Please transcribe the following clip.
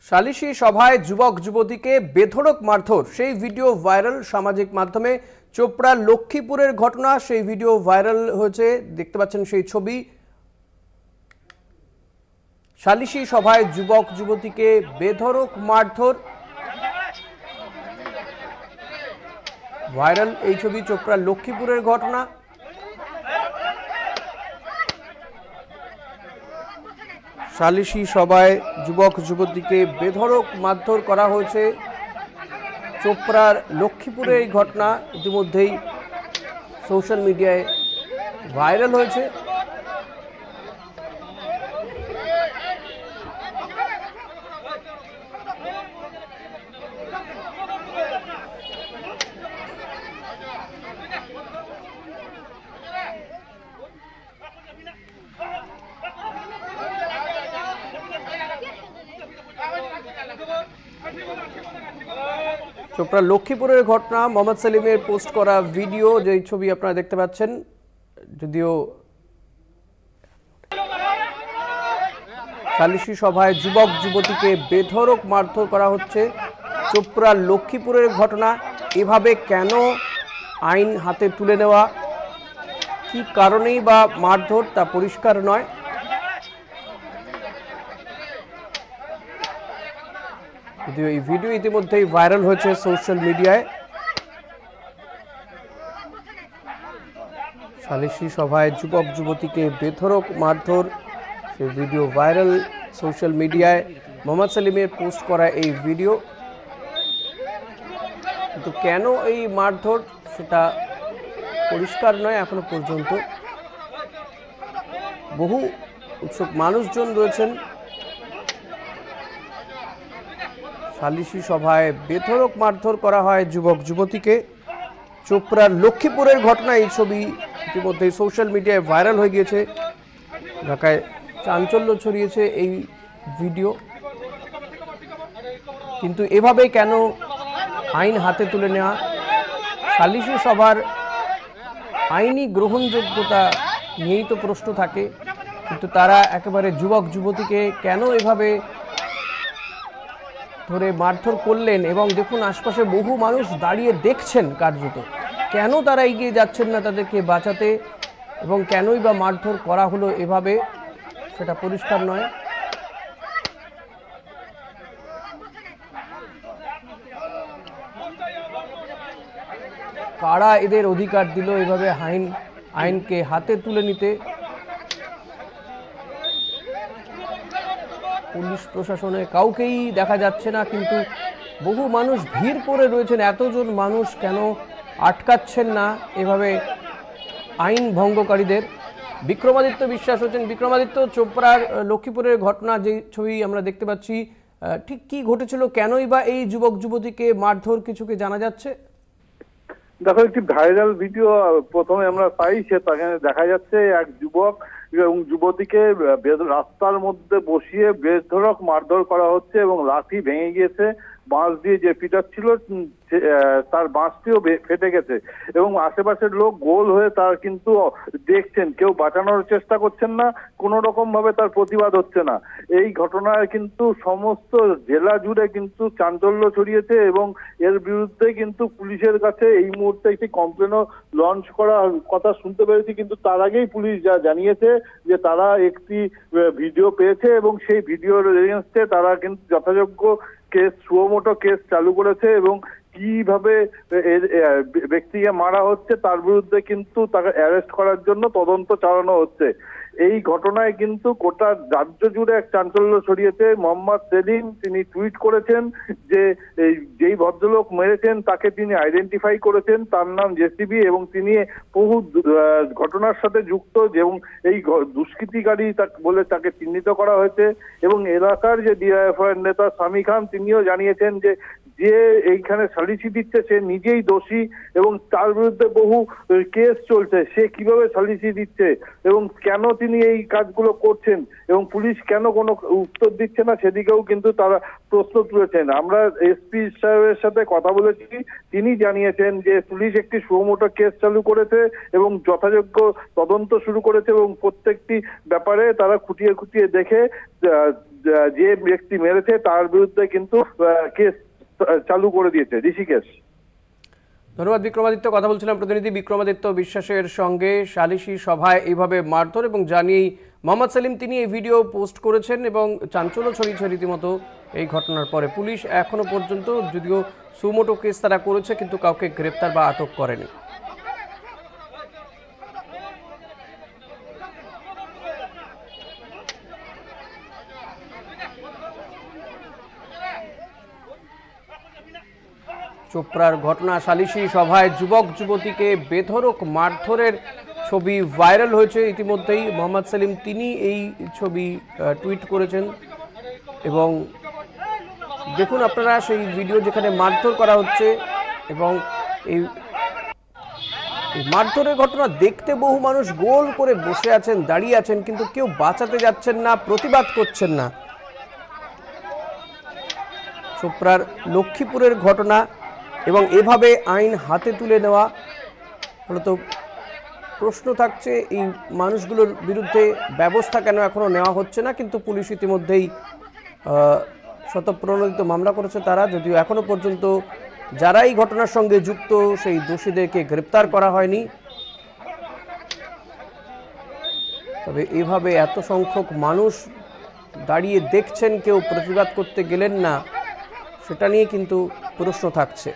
সালিশি সভায় যুবক যুবতীকে বেধড়ক মারধর সেই ভিডিও ভাইরাল সামাজিক মাধ্যমে। চোপড়া লক্ষ্মীপুরের ঘটনা, সেই ভিডিও ভাইরাল হয়েছে, দেখতে পাচ্ছেন সেই ছবি। সালিশি সভায় যুবক যুবতীকে বেধড়ক মারধর, ভাইরাল এই ছবি। চোপড়া লক্ষ্মীপুরের ঘটনা। সালিশি সভায় যুবক যুবতীকে বেধড়ক মারধর করা হয়েছে। চোপড়ার লক্ষ্মীপুরের এই ঘটনা ইতিমধ্যেই সোশ্যাল মিডিয়ায় ভাইরাল হয়েছে। চোপড়া লক্ষ্মীপুরের ঘটনা, মোহাম্মদ সেলিমের পোস্ট করা ভিডিও, যে ছবি আপনারা দেখতে পাচ্ছেন। যদিও সালিশি সভায় যুবক যুবতীকে বেধড়ক মারধর করা হচ্ছে। চোপড়া লক্ষ্মীপুরের ঘটনা, এভাবে কেন আইন হাতে তুলে নেওয়া, কি কারণেই বা মারধর তা পরিষ্কার নয়। যদিও এই ভিডিও ইতিমধ্যেই ভাইরাল হয়েছে সোশ্যাল মিডিয়ায়। সালিশি সভায় যুবক যুবতীকে বেধড়ক মারধর, সেই ভিডিও ভাইরাল সোশ্যাল মিডিয়ায়। মোহাম্মদ সেলিমের পোস্ট করা এই ভিডিও, কিন্তু কেন এই মারধর সেটা পরিষ্কার নয় এখনো পর্যন্ত। বহু উৎসুক মানুষজন রয়েছেন। সালিশি সভায় বেধড়ক মারধর করা হয় যুবক যুবতীকে। চোপড়ার লক্ষ্মীপুরের ঘটনা, এই ছবি ইতিমধ্যে সোশ্যাল মিডিয়ায় ভাইরাল হয়ে গিয়েছে। ঢাকায় চাঞ্চল্য ছড়িয়েছে এই ভিডিও। কিন্তু এভাবে কেন আইন হাতে তুলে নেওয়া, সালিশি সভার আইনি গ্রহণযোগ্যতা নিয়েই তো প্রশ্ন থাকে, কিন্তু তারা একেবারে যুবক যুবতীকে কেন এভাবে ধরে মারধর করলেন। এবং দেখুন, আশপাশে বহু মানুষ দাঁড়িয়ে দেখছেন কার্যত, কেন তারা এগিয়ে যাচ্ছেন না তাদেরকে বাঁচাতে, এবং কেনই বা মারধর করা হলো এভাবে সেটা পরিষ্কার নয়। কারা এদের অধিকার দিল এভাবে আইনকে হাতে তুলে নিতে। পুলিশ প্রশাসনে কাউকেই দেখা যাচ্ছে না, কিন্তু বহু মানুষ ভিড় করে রয়েছেন। এতজন মানুষ কেন আটকাচ্ছেন না এভাবে আইন ভঙ্গকারীদের। বিক্রমাদিত্য বিশ্বাস হচ্ছেন। বিক্রমাদিত্য, চোপড়ার লক্ষ্মীপুরের ঘটনা, যে ছবি আমরা দেখতে পাচ্ছি, ঠিক কি ঘটেছিল, কেনই বা এই যুবক যুবতীকে মারধর, কিছু কি জানা যাচ্ছে? দেখো, একটি ভাইরাল ভিডিও প্রথমে আমরা পাই, সেখানে দেখা যাচ্ছে এক যুবক এবং যুবতীকে রাস্তার মধ্যে বসিয়ে বেধড়ক মারধর করা হচ্ছে এবং লাঠি ভেঙে গিয়েছে। বাঁশ দিয়ে যে পিটাচ্ছিল তার বাঁশটিও ফেটে গেছে এবং আশেপাশের লোক গোল হয়ে তার কিন্তু দেখছেন, কেউ বাঁচানোর চেষ্টা করছেন না, কোনো রকম ভাবে তার প্রতিবাদ হচ্ছে না। এই ঘটনায় কিন্তু সমস্ত জেলা জুড়ে কিন্তু চাঞ্চল্য ছড়িয়েছে এবং এর বিরুদ্ধে কিন্তু পুলিশের কাছে এই মুহূর্তে একটি কমপ্লেনও লঞ্চ করার কথা শুনতে পেরেছি। কিন্তু তার আগেই পুলিশ যা জানিয়েছে যে তারা একটি ভিডিও পেয়েছে এবং সেই ভিডিওর এগেইনস্টে তারা কিন্তু যথাযোগ্য কেস, সুমোটো কেস চালু করেছে এবং কিভাবে ব্যক্তিকে মারা হচ্ছে তার বিরুদ্ধে কিন্তু তাকে অ্যারেস্ট করার জন্য তদন্ত চালানো হচ্ছে। এই ঘটনায় কিন্তু গোটা রাজ্য জুড়ে এক চাঞ্চল্য ছড়িয়েছে। মোহাম্মদ সেলিম তিনি টুইট করেছেন যে যেই ভদ্রলোক মেরেছেন তাকে তিনি আইডেন্টিফাই করেছেন, তার নাম জেসিবি, এবং তিনি বহু ঘটনার সাথে যুক্ত এবং এই দুষ্কৃতিকারী বলে তাকে চিহ্নিত করা হয়েছে। এবং এলাকার যে ডিওএফআই নেতা সামি খান, তিনিও জানিয়েছেন যে যে এইখানে সালিশি দিচ্ছে সে নিজেই দোষী এবং তার বিরুদ্ধে বহু কেস চলছে, সে কিভাবে সালিশি দিচ্ছে এবং কেন তিনি এই কাজগুলো করছেন এবং পুলিশ কেন কোনো উত্তর দিচ্ছে না, সেদিকেও কিন্তু তারা প্রশ্ন তুলেছেন। আমরা এসপি সাহেবের সাথে কথা বলেছি, তিনি জানিয়েছেন যে পুলিশ একটি সুমোটো কেস চালু করেছে এবং যথাযোগ্য তদন্ত শুরু করেছে এবং প্রত্যেকটি ব্যাপারে তারা খুঁটিয়ে খুঁটিয়ে দেখে যে ব্যক্তি মেরেছে তার বিরুদ্ধে কিন্তু কেস চালু করে দিয়েছে। ঋষিকেশ। ধন্যবাদ বিক্রমাদিত্য। কথা বলছিলাম প্রতিনিধি বিক্রমাদিত্য বিশ্বাসের সঙ্গে। সালিশি সভায় এইভাবে মারধর এবং জানিয়েই মোহাম্মদ সেলিম তিনি এই ভিডিও পোস্ট করেছেন এবং চাঞ্চল্য ছড়িয়েছে রীতিমতো এই ঘটনার পরে। পুলিশ এখনো পর্যন্ত যদিও সুমোটো কেস তারা করেছে কিন্তু কাউকে গ্রেপ্তার বা আটক করেনি। চোপড়ার ঘটনা, সালিশি সভায় যুবক যুবতীকে বেধড়ক মারধরের ছবি ভাইরাল হয়েছে ইতিমধ্যেই। মোহাম্মদ সেলিম তিনি এই ছবি টুইট করেছেন এবং দেখুন আপনারা সেই ভিডিও যেখানে মারধর করা হচ্ছে এবং এই মারধরের ঘটনা দেখতে বহু মানুষ গোল করে বসে আছেন, দাঁড়িয়ে আছেন, কিন্তু কেউ বাঁচাতে যাচ্ছেন না, প্রতিবাদ করছেন না। চোপড়ার লক্ষ্মীপুরের ঘটনা এবং এভাবে আইন হাতে তুলে নেওয়া, মূলত প্রশ্ন থাকছে এই মানুষগুলোর বিরুদ্ধে ব্যবস্থা কেন এখনো নেওয়া হচ্ছে না। কিন্তু পুলিশ ইতিমধ্যেই স্বতঃপ্রণোদিত মামলা করেছে তারা, যদিও এখনো পর্যন্ত যারা এই ঘটনার সঙ্গে যুক্ত সেই দোষীদেরকে গ্রেপ্তার করা হয়নি। তবে এভাবে এত সংখ্যক মানুষ দাঁড়িয়ে দেখছেন, কেউ প্রতিবাদ করতে গেলেন না, সেটা নিয়ে কিন্তু প্রশ্ন থাকছে।